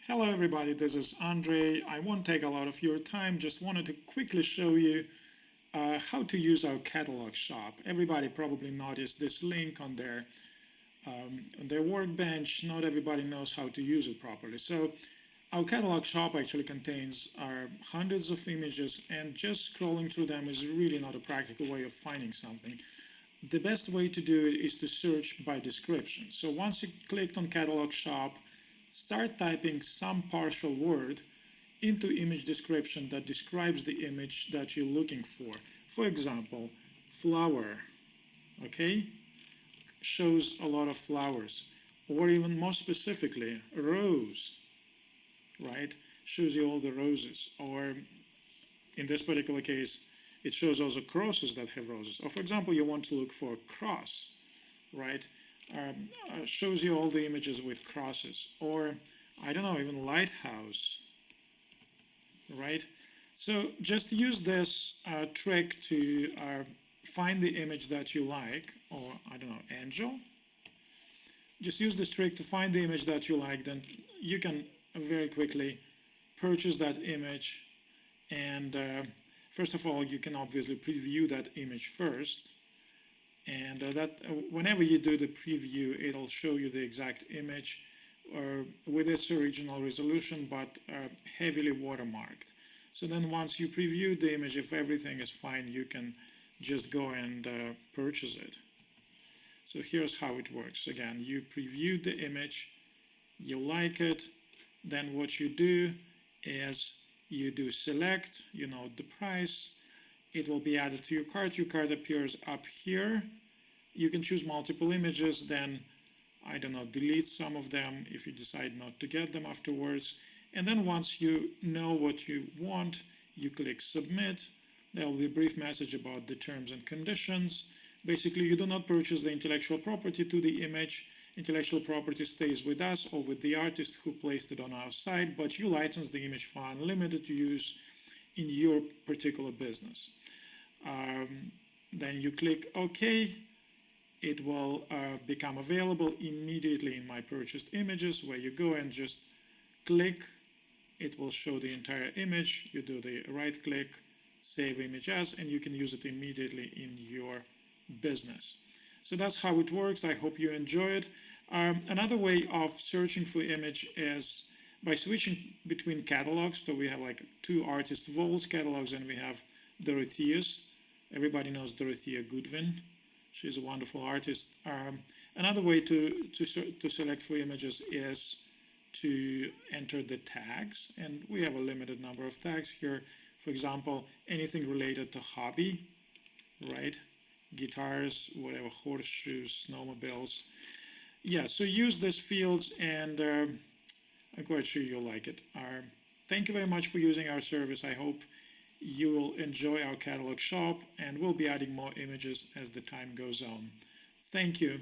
Hello everybody, this is Andre. I won't take a lot of your time, just wanted to quickly show you how to use our catalog shop. Everybody probably noticed this link on their workbench. Not everybody knows how to use it properly. So our catalog shop actually contains hundreds of images, and just scrolling through them is really not a practical way of finding something. The best way to do it is to search by description. So once you clicked on catalog shop, start typing some partial word into image description that describes the image that you're looking for. For example, flower, okay, shows a lot of flowers. Or even more specifically, rose, right, shows you all the roses. Or in this particular case, it shows also crosses that have roses. Or for example, you want to look for cross, right? Shows you all the images with crosses. Or I don't know, even lighthouse, right? So just use this trick to find the image that you like. Or I don't know, angel. Just use this trick to find the image that you like, then you can very quickly purchase that image. And first of all, you can obviously preview that image first, and whenever you do the preview, it'll show you the exact image with its original resolution, but heavily watermarked. So then once you preview the image, if everything is fine, you can just go and purchase it. So here's how it works. Again, you preview the image, you like it, then what you do is you do select, you know, the price, it will be added to your cart. Your cart appears up here. You can choose multiple images, then, I don't know, delete some of them if you decide not to get them afterwards. And then once you know what you want, you click submit. There will be a brief message about the terms and conditions. Basically, you do not purchase the intellectual property to the image. Intellectual property stays with us or with the artist who placed it on our site, but you license the image for unlimited use in your particular business. Then you click OK. It will become available immediately in my purchased images, where you go and just click. It will show the entire image. You do the right click, save image as, and you can use it immediately in your business. So that's how it works. I hope you enjoy it. Another way of searching for image is by switching between catalogs. So we have like two artist vault catalogs, and we have Dorothea's. Everybody knows Dorothea Goodwin. She's a wonderful artist. Another way to select for images is to enter the tags, and we have a limited number of tags here. For example, anything related to hobby, right? Guitars, whatever, horseshoes, snowmobiles. Yeah, so use these fields, and I'm quite sure you'll like it. Thank you very much for using our service. I hope you will enjoy our catalog shop, and we'll be adding more images as the time goes on. Thank you.